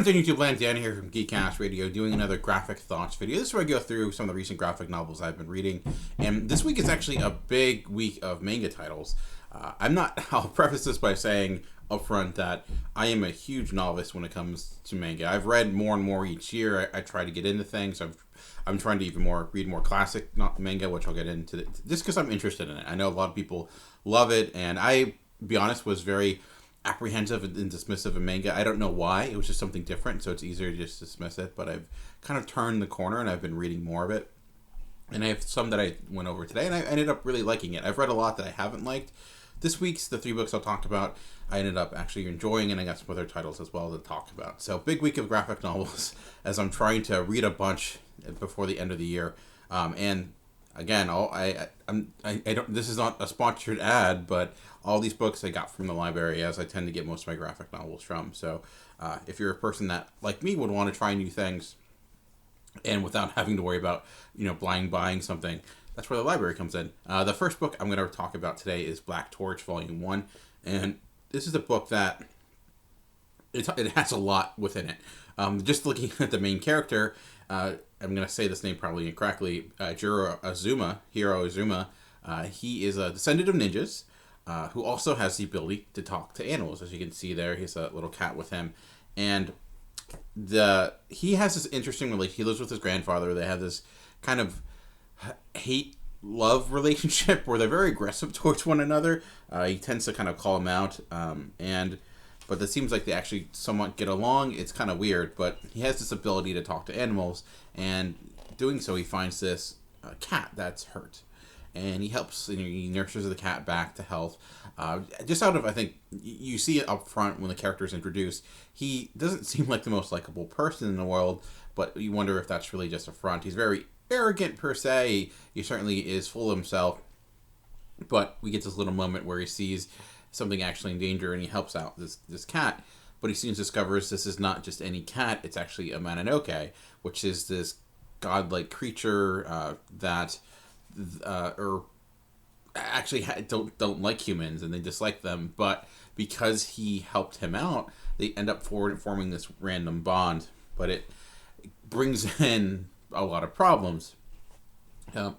Continue to blend Dan here from Geekcast Radio, doing another graphic thoughts video. This is where I go through some of the recent graphic novels I've been reading, and this week is actually a big week of manga titles. I'll preface this by saying upfront that I am a huge novice when it comes to manga. I've read more and more each year. I try to get into things. I'm trying to read more classic manga, which I'll get into just because I'm interested in it. I know a lot of people love it, and I, be honest, was very apprehensive and dismissive of manga. I don't know why. It was just something different, so it's easier to just dismiss it. But I've kind of turned the corner, and I've been reading more of it. And I have some that I went over today, and I ended up really liking it. I've read a lot that I haven't liked. This week's the 3 books I'll talk about, I ended up actually enjoying, and I got some other titles as well to talk about. So big week of graphic novels as I'm trying to read a bunch before the end of the year. And again, I don't. This is not a sponsored ad, but all these books I got from the library, as I tend to get most of my graphic novels from. So if you're a person that, like me, would want to try new things, and without having to worry about blind buying something, that's where the library comes in. The first book I'm going to talk about today is Blacktorch, Volume 1, and this is a book that it has a lot within it. Just looking at the main character, I'm going to say this name probably incorrectly, Hiro Azuma. He is a descendant of ninjas, who also has the ability to talk to animals. As you can see there, he's a little cat with him. And he has this interesting relationship. He lives with his grandfather. They have this kind of hate-love relationship where they're very aggressive towards one another. He tends to kind of call him out. But it seems like they actually somewhat get along. It's kind of weird, but he has this ability to talk to animals. And doing so, he finds this cat that's hurt. And he helps, he nurtures the cat back to health. Just out of, I think, you see it up front when the character is introduced. He doesn't seem like the most likable person in the world, but you wonder if that's really just a front. He's very arrogant, per se. He certainly is full of himself. But we get this little moment where he sees something actually in danger, and he helps out this cat. But he soon discovers this is not just any cat, it's actually a Mononoke, which is this godlike creature that... or actually don't like humans, and they dislike them, but because he helped him out, they end up forming this random bond. But it brings in a lot of problems.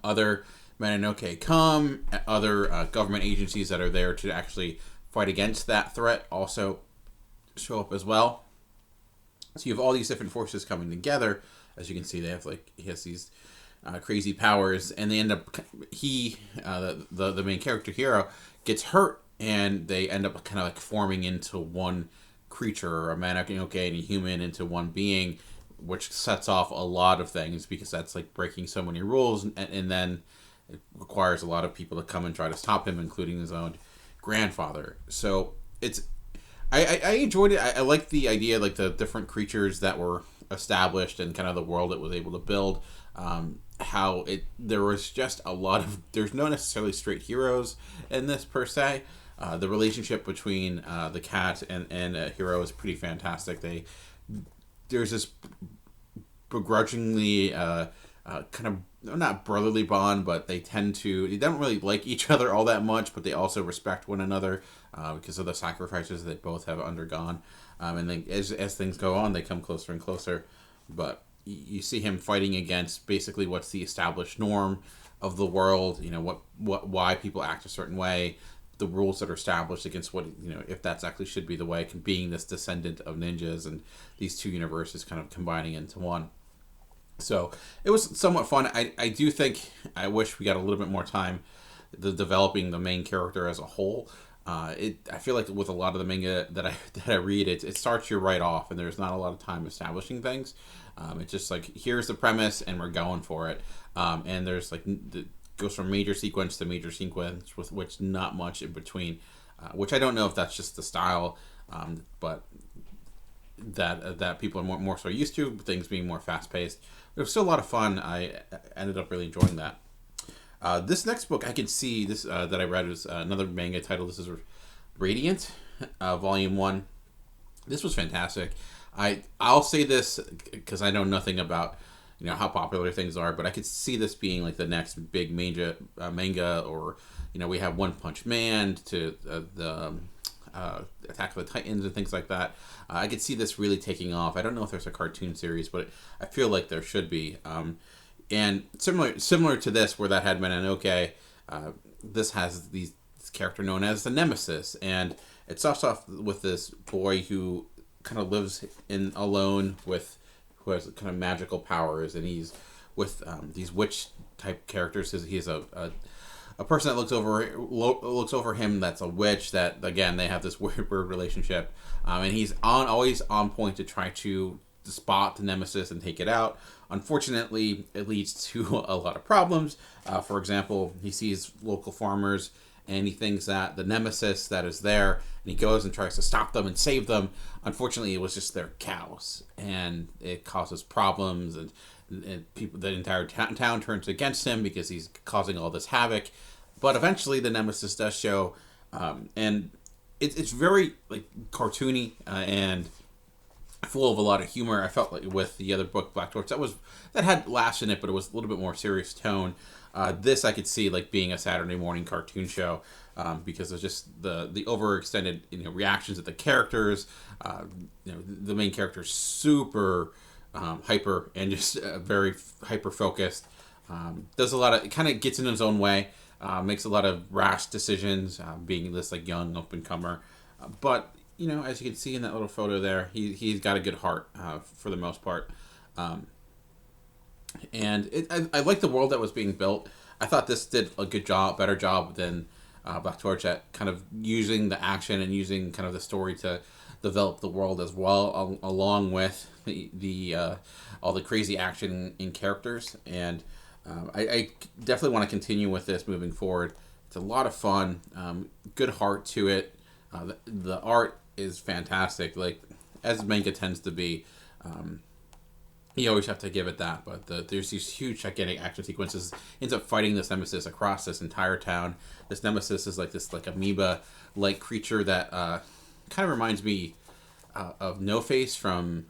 Other Mononoke come, other government agencies that are there to actually fight against that threat also show up as well. So you have all these different forces coming together. As you can see, he has these crazy powers, and they end up, the main character Hiro gets hurt, and they end up kind of like forming into one creature, or a Mononoke and a human into one being, which sets off a lot of things, because that's like breaking so many rules, and then it requires a lot of people to come and try to stop him, including his own grandfather. So I enjoyed it. I liked the idea, like the different creatures that were established and kind of the world it was able to build. There was just a lot of, there's no necessarily straight heroes in this per se. The relationship between the cat and Hiro is pretty fantastic. There's this begrudgingly kind of, not brotherly bond, but they don't really like each other all that much, but they also respect one another because of the sacrifices they both have undergone. And then as things go on, they come closer and closer. But you see him fighting against basically what's the established norm of the world, why people act a certain way, the rules that are established against what, if that's actually should be the way, being this descendant of ninjas, and these two universes kind of combining into one. So it was somewhat fun. I do think, I wish we got a little bit more time developing the main character as a whole. I feel like with a lot of the manga that I read, it starts you right off, and there's not a lot of time establishing things. It's just like, here's the premise, and we're going for it. And there's like, goes from major sequence to major sequence, with which not much in between. Which I don't know if that's just the style, but that people are more so used to, things being more fast paced. It was still a lot of fun. I ended up really enjoying that. This next book I can see that I read was another manga title. This is Radiant, Volume 1. This was fantastic. I'll say this because I know nothing about how popular things are, but I could see this being like the next big manga, or we have One Punch Man to the Attack of the Titans and things like that. I could see this really taking off. I don't know if there's a cartoon series, but I feel like there should be. And similar to this, where that had been an okay, this has this character known as the Nemesis, and it starts off with this boy who kind of lives alone who has kind of magical powers, and he's with these witch type characters. He's a person that looks over him that's a witch. That again, they have this weird relationship, and he's always on point to try to spot the Nemesis and take it out. Unfortunately, it leads to a lot of problems. For example, he sees local farmers and he thinks that the Nemesis that is there, and he goes and tries to stop them and save them. Unfortunately, it was just their cows, and it causes problems, and the entire town turns against him because he's causing all this havoc. But eventually, the Nemesis does show, and it's very like cartoony and full of a lot of humor. I felt like with the other book, Blacktorch, that had laughs in it, but it was a little bit more serious tone. This I could see like being a Saturday morning cartoon show, because of just the overextended reactions of the characters. The main character is super hyper and just very hyper focused. Does a lot of, kind of gets in his own way, makes a lot of rash decisions, being this like young up and comer, but as you can see in that little photo there, he's got a good heart for the most part. And I like the world that was being built. I thought this did a better job than Blacktorch at kind of using the action and using kind of the story to develop the world as well, along with the all the crazy action in characters. And I definitely want to continue with this moving forward. It's a lot of fun, good heart to it. The art is fantastic, like as manga tends to be. You always have to give it that, but there's these huge gigantic action sequences. Ends up fighting this Nemesis across this entire town. This Nemesis is like amoeba like creature that kind of reminds me of No Face from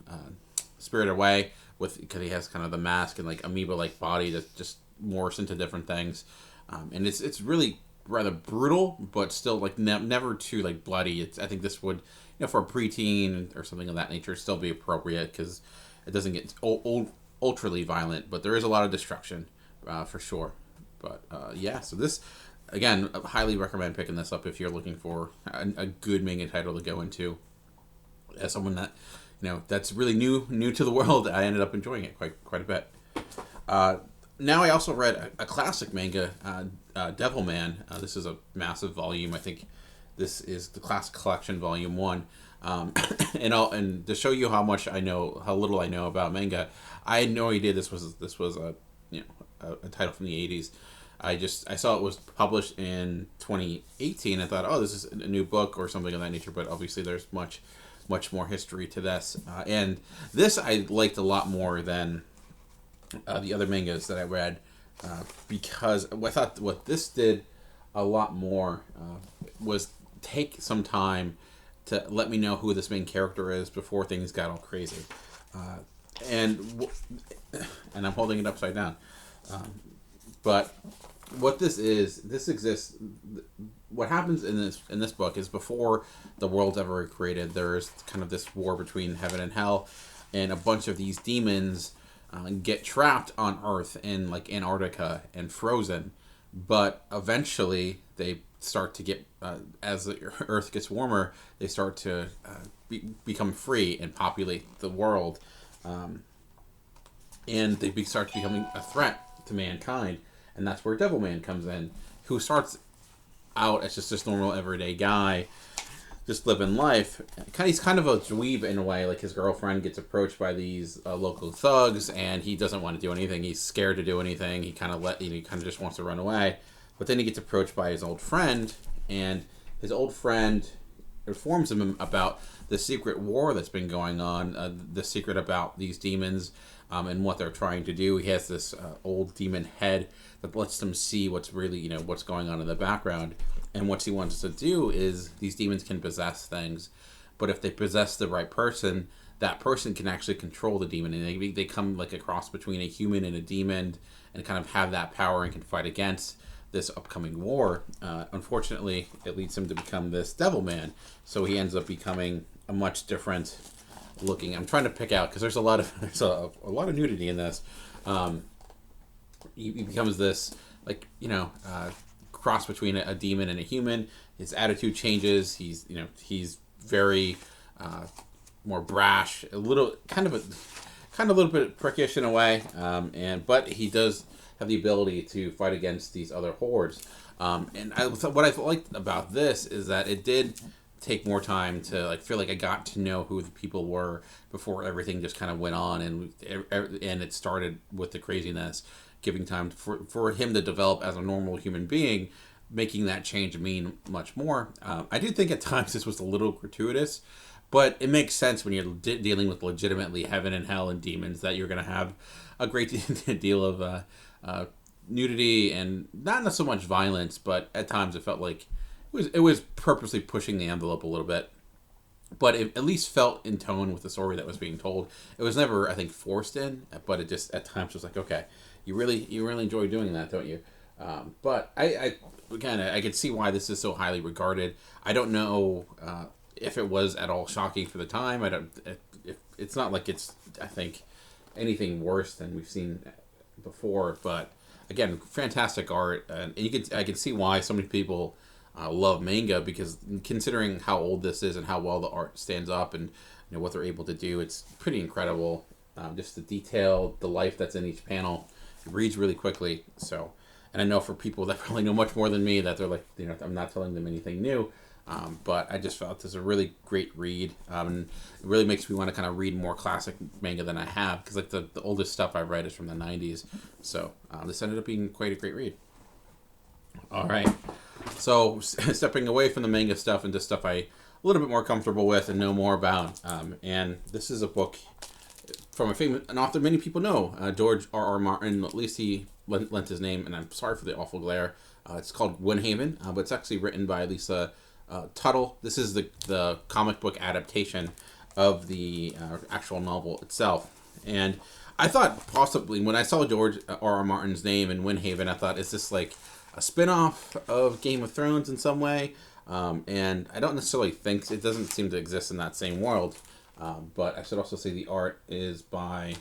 Spirited Away, because he has kind of the mask and like amoeba like body that just morphs into different things. And it's really rather brutal, but still like never too like bloody. I think this would, for a preteen or something of that nature, still be appropriate, because it doesn't get ultrally violent, but there is a lot of destruction for sure. But so this, again, I highly recommend picking this up if you're looking for a good manga title to go into. As someone that that's really new to the world, I ended up enjoying it quite a bit. Now I also read a classic manga, Devilman. This is a massive volume. I think this is the Classic Collection Volume 1. And to show you how little I know about manga, I had no idea this was a title from the 80s. I saw it was published in 2018. I thought, this is a new book or something of that nature, but obviously there's much more history to this. And this I liked a lot more than the other mangas that I read, because I thought what this did a lot more was take some time to let me know who this main character is before things got all crazy. And I'm holding it upside down. But what this exists. What happens in this book is before the world's ever created, there's kind of this war between heaven and hell, and a bunch of these demons get trapped on Earth in like Antarctica and frozen. But eventually they start to get, as the Earth gets warmer, they start to become free and populate the world, and they start becoming a threat to mankind. And that's where Devilman comes in, who starts out as just this normal everyday guy, just living life. He's kind of a dweeb in a way. Like, his girlfriend gets approached by these local thugs, and he doesn't want to do anything. He's scared to do anything. He kind of just wants to run away. But then he gets approached by his old friend, and his old friend informs him about the secret war that's been going on, the secret about these demons, and what they're trying to do. He has this old demon head that lets them see what's really, what's going on in the background. And what he wants to do is, these demons can possess things, but if they possess the right person, that person can actually control the demon, and they come like a cross between a human and a demon, and kind of have that power and can fight against this upcoming war. Unfortunately, it leads him to become this Devilman. So he ends up becoming a much different looking. I'm trying to pick out because there's a lot of nudity in this. He becomes this cross between a demon and a human. His attitude changes. He's very more brash, a little bit prickish in a way, but he does have the ability to fight against these other hordes. What I liked about this is that it did take more time to feel like I got to know who the people were before everything just kind of went on, and it started with the craziness, giving time for him to develop as a normal human being, making that change mean much more. I do think at times this was a little gratuitous, but it makes sense when you're dealing with legitimately heaven and hell and demons that you're going to have a great deal of nudity and not so much violence, but at times it felt like it was purposely pushing the envelope a little bit. But it at least felt in tone with the story that was being told. It was never, I think, forced in, but it just at times was like, okay, you really enjoy doing that, don't you? But I could see why this is so highly regarded. I don't know if it was at all shocking for the time. It's not like it's, I think, anything worse than we've seen before. But again, fantastic art, and I can see why so many people love manga, because considering how old this is and how well the art stands up and what they're able to do, it's pretty incredible. Just the detail, the life that's in each panel, it reads really quickly. So, and I know for people that probably know much more than me that they're like, I'm not telling them anything new. But I just felt this is a really great read. And it really makes me want to kind of read more classic manga than I have, because the oldest stuff I've read is from the 90s. So this ended up being quite a great read. All right. So stepping away from the manga stuff into stuff I'm a little bit more comfortable with and know more about. And this is a book from an author many people know, George R.R. Martin. At least he lent his name, and I'm sorry for the awful glare. It's called Windhaven, but it's actually written by Lisa Tuttle. This is the comic book adaptation of the actual novel itself. And I thought possibly, when I saw George R.R. Martin's name in Windhaven, I thought, is this like a spin-off of Game of Thrones in some way? And I don't necessarily think, it doesn't seem to exist in that same world. But I should also say the art is by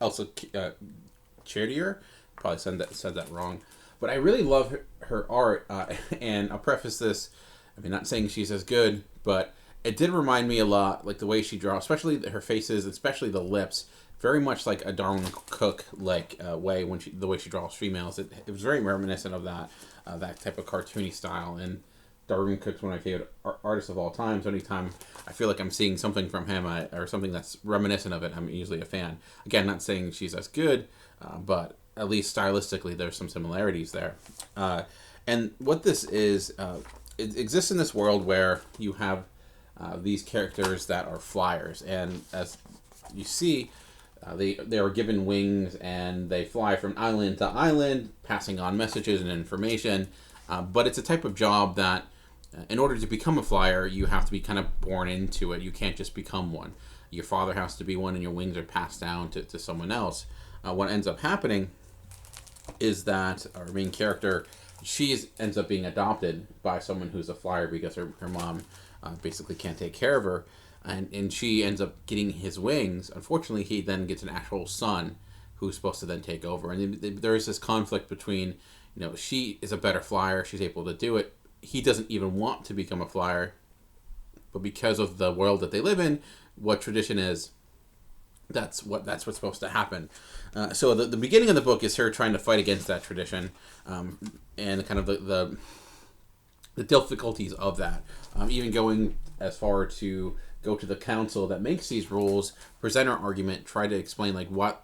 Elsa Chartier. Probably said that wrong. But I really love her art, and I'll preface this, not saying she's as good, but it did remind me a lot, like the way she draws, especially her faces, especially the lips, very much like a Darwin Cook way the way she draws females. It was very reminiscent of that type of cartoony style, and Darwin Cook's one of my favorite artists of all time, so anytime I feel like I'm seeing something from him or something that's reminiscent of it, I'm usually a fan. Again, not saying she's as good, but at least stylistically there's some similarities there. And what this is, it exists in this world where you have these characters that are flyers, and as you see, they are given wings and they fly from island to island, passing on messages and information. But it's a type of job that, in order to become a flyer, you have to be kind of born into it. You can't just become one. Your father has to be one, and your wings are passed down to someone else. What ends up happening is that our main character, ends up being adopted by someone who's a flyer because her mom basically can't take care of her. And she ends up getting his wings. Unfortunately, he then gets an actual son who's supposed to then take over. And there is this conflict between, she is a better flyer. She's able to do it. He doesn't even want to become a flyer. But because of the world that they live in, what tradition is, that's what's supposed to happen. So the beginning of the book is her trying to fight against that tradition, and kind of the difficulties of that. Even going as far to go to the council that makes these rules, present our argument, try to explain what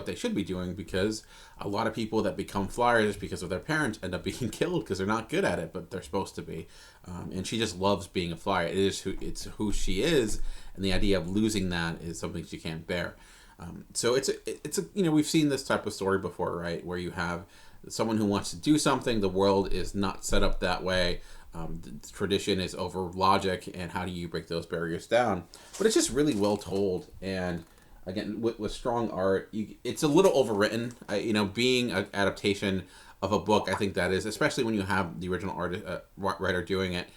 they should be doing, because a lot of people that become flyers because of their parents end up being killed because they're not good at it, but they're supposed to be. And she just loves being a flyer. It's who she is, and the idea of losing that is something she can't bear. So it's a we've seen this type of story before, right? Where you have someone who wants to do something, the world is not set up that way. The tradition is over logic, and how do you break those barriers down? But it's just really well told, and again with strong art. It's a little overwritten. Being an adaptation of a book, I think that is, especially when you have the original writer doing it.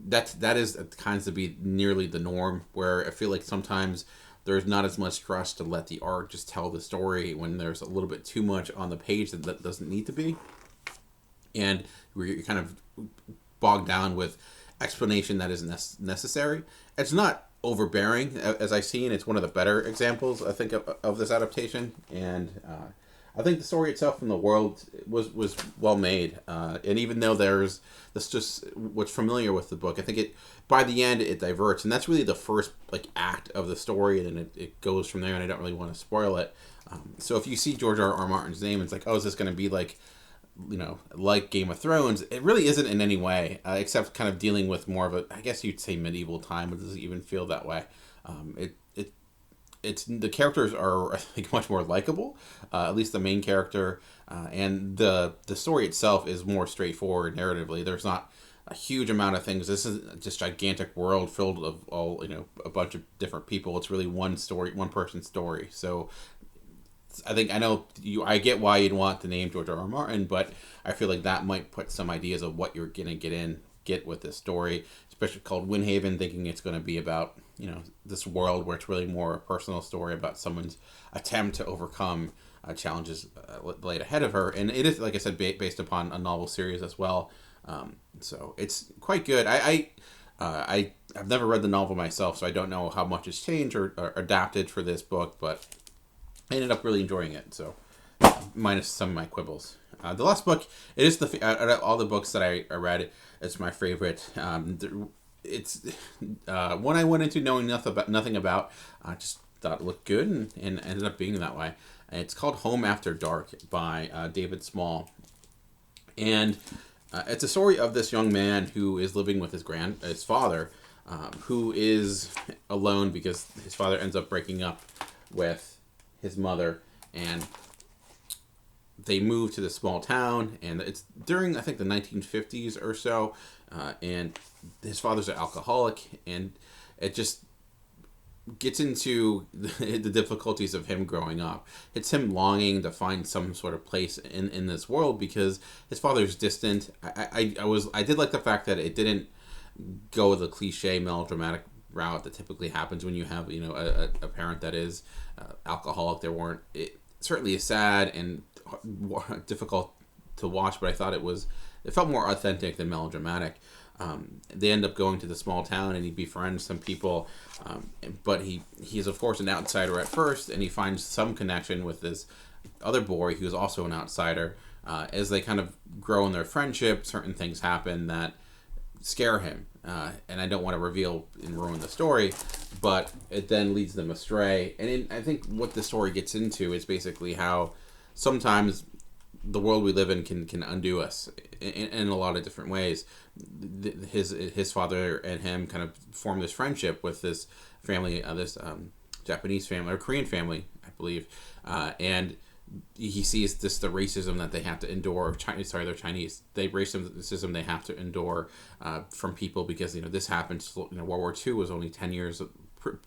That is kinds to be nearly the norm. Where I feel like sometimes there's not as much trust to let the art just tell the story when there's a little bit too much on the page that doesn't need to be, and you're kind of bogged down with explanation that isn't necessary. It's not overbearing as I've seen. It's one of the better examples, I think, of this adaptation, and I think the story itself from the world was well made. And even though there's this just what's familiar with the book, I think it by the end it diverts, and that's really the first act of the story, and then it goes from there. And I don't really want to spoil it. So if you see George R.R. Martin's name, it's like, oh, is this going to be like Game of Thrones? It really isn't in any way, except kind of dealing with more of a, I guess you'd say, medieval time, but it doesn't even feel that way. It's the characters are, I think, much more likable, at least the main character, and the story itself is more straightforward narratively. There's not a huge amount of things. This is just gigantic world filled of all a bunch of different people. It's really one story, one person's story. So I get why you'd want to name George R.R. Martin, but I feel like that might put some ideas of what you're gonna get with this story, especially called Windhaven, thinking it's going to be about this world where it's really more a personal story about someone's attempt to overcome challenges laid ahead of her, and it is, like I said, based upon a novel series as well. So it's quite good. I've never read the novel myself, so I don't know how much has changed or adapted for this book, but I ended up really enjoying it. So minus some of my quibbles. The last book, it is out of all the books that I read, it's my favorite. It's one I went into knowing nothing about. I just thought it looked good and ended up being that way. It's called Home After Dark by David Small, and it's a story of this young man who is living with his father, who is alone because his father ends up breaking up with his mother, and they move to this small town, and it's during, I think, the 1950s or so, and his father's an alcoholic, and it just gets into the difficulties of him growing up. It's him longing to find some sort of place in this world because his father's distant. I did like the fact that it didn't go the cliche melodramatic route that typically happens when you have a parent that is alcoholic. It certainly is sad and difficult to watch, but I thought it felt more authentic than melodramatic. They end up going to the small town, and he befriends some people, but he's of course an outsider at first, and he finds some connection with this other boy who's also an outsider. As they kind of grow in their friendship, certain things happen that scare him, and I don't want to reveal and ruin the story, but it then leads them astray. And I think what the story gets into is basically how sometimes the world we live in can undo us in a lot of different ways. His father and him kind of form this friendship with this family, this Japanese family or Korean family, I believe, and he sees the racism that they have to endure. They're Chinese. Racism they have to endure from people because this happened. World War II was only 10 years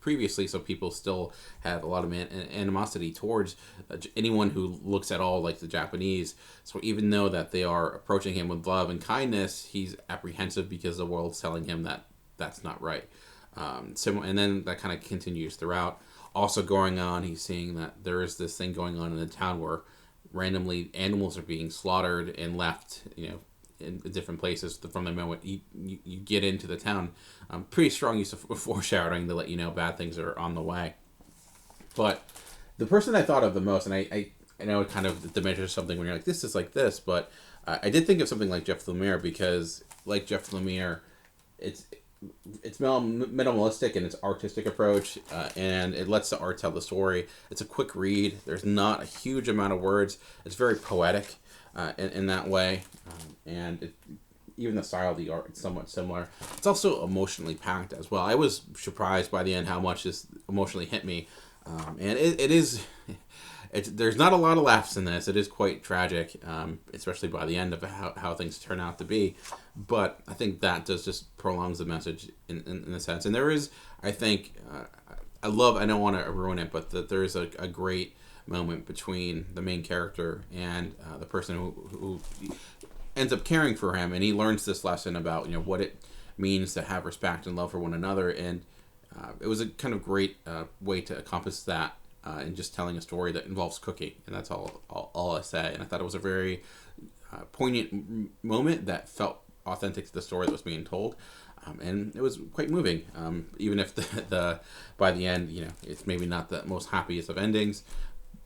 previously, so people still had a lot of animosity towards anyone who looks at all like the Japanese. So even though that they are approaching him with love and kindness, he's apprehensive because the world's telling him that that's not right. And then that kind of continues throughout. Also going on, he's seeing that there is this thing going on in the town where randomly animals are being slaughtered and left, in different places from the moment you get into the town. Pretty strong use of foreshadowing to let you know bad things are on the way. But the person I thought of the most, and I know it kind of diminishes something when you're like, this is like this, but I did think of something like Jeff Lemire, because like Jeff Lemire, it's minimalistic in its artistic approach, and it lets the art tell the story. It's a quick read. There's not a huge amount of words. It's very poetic in that way, and even the style of the art is somewhat similar. It's also emotionally packed as well. I was surprised by the end how much this emotionally hit me, and it is. There's not a lot of laughs in this. It is quite tragic, especially by the end of how things turn out to be. But I think that just prolongs the message in a sense. And there is, I think, I don't want to ruin it, but that there's a great moment between the main character and the person who ends up caring for him, and he learns this lesson about what it means to have respect and love for one another, and it was a kind of great way to accomplish that in just telling a story that involves cooking, and that's all I say. And I thought it was a very poignant moment that felt authentic to the story that was being told. And it was quite moving, even if the by the end, it's maybe not the most happiest of endings,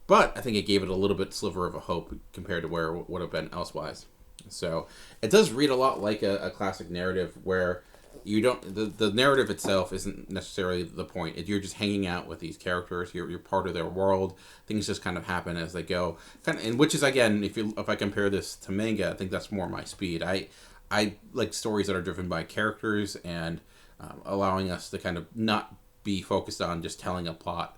but I think it gave it a little bit sliver of a hope compared to where it would have been elsewise. So it does read a lot like a classic narrative where you don't the narrative itself isn't necessarily the point. You're just hanging out with these characters. You're part of their world. Things just kind of happen as they go. And which is, again, if I compare this to manga, I think that's more my speed. I like stories that are driven by characters and allowing us to kind of not be focused on just telling a plot.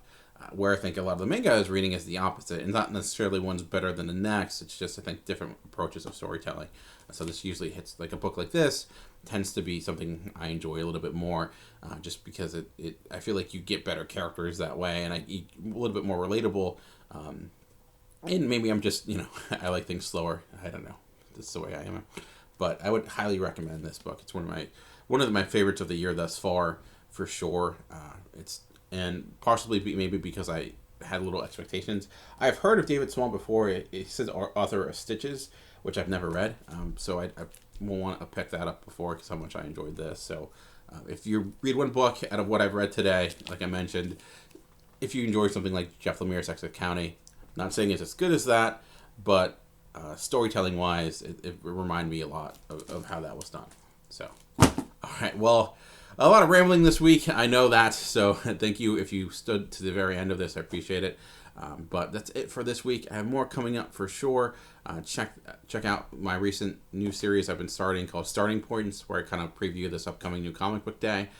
Where I think a lot of the manga I was reading is the opposite, and not necessarily one's better than the next. It's just, I think, different approaches of storytelling. So this usually hits, like a book like this tends to be something I enjoy a little bit more, just because I feel like you get better characters that way, and a little bit more relatable. And maybe I'm just, I like things slower. I don't know. This is the way I am. But I would highly recommend this book. It's one of my favorites of the year thus far, for sure. And possibly maybe because I had little expectations. I've heard of David Swan before. He says author of Stitches, which I've never read. So I will want to pick that up before, because how much I enjoyed this. So if you read one book out of what I've read today, like I mentioned, if you enjoy something like Jeff Lemire's Sex County, not saying it's as good as that, but storytelling wise, it reminded me a lot of how that was done. So, all right, well, a lot of rambling this week, I know that, so thank you if you stood to the very end of this. I appreciate it. But that's it for this week. I have more coming up for sure. Check out my recent new series I've been starting called Starting Points, where I kind of preview this upcoming new comic book day,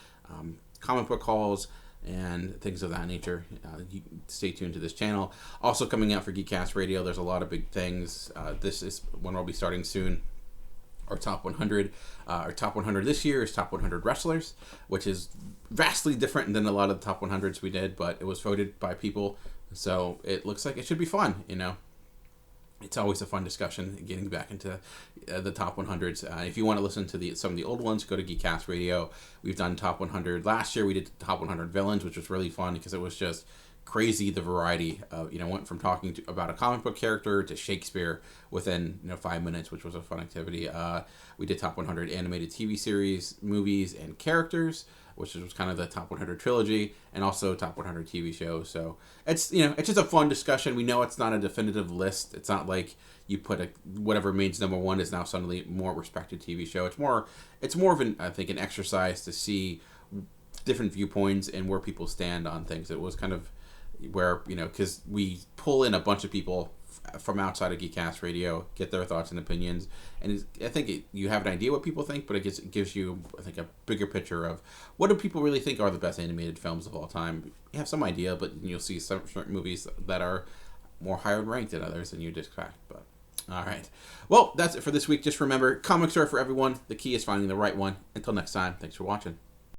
comic book hauls, and things of that nature. You stay tuned to this channel. Also coming out for Geekcast Radio, there's a lot of big things. This is one I'll be starting soon. Our top 100. Our top 100 this year is top 100 wrestlers, which is vastly different than a lot of the top 100s we did, but it was voted by people, so it looks like it should be fun. It's always a fun discussion getting back into the top 100s. If you want to listen to some of the old ones, go to Geekcast Radio. We've done top 100. Last year we did top 100 villains, which was really fun because it was just crazy, the variety of, went from talking about a comic book character to Shakespeare within 5 minutes, which was a fun activity. We did top 100 animated TV series, movies, and characters, which was kind of the top 100 trilogy, and also top 100 TV shows. So it's it's just a fun discussion. We know it's not a definitive list. It's not like you put whatever means number one is now suddenly more respected TV show. It's more of an exercise to see different viewpoints and where people stand on things. It was kind of where, because we pull in a bunch of people from outside of Geekcast Radio, get their thoughts and opinions, and I think you have an idea what people think, but it gives you, I think, a bigger picture of what do people really think are the best animated films of all time. You have some idea, but you'll see some certain movies that are more higher ranked than others than you'd expect. But all right, well, that's it for this week. Just remember, comics are for everyone. The key is finding the right one. Until next time, thanks for watching.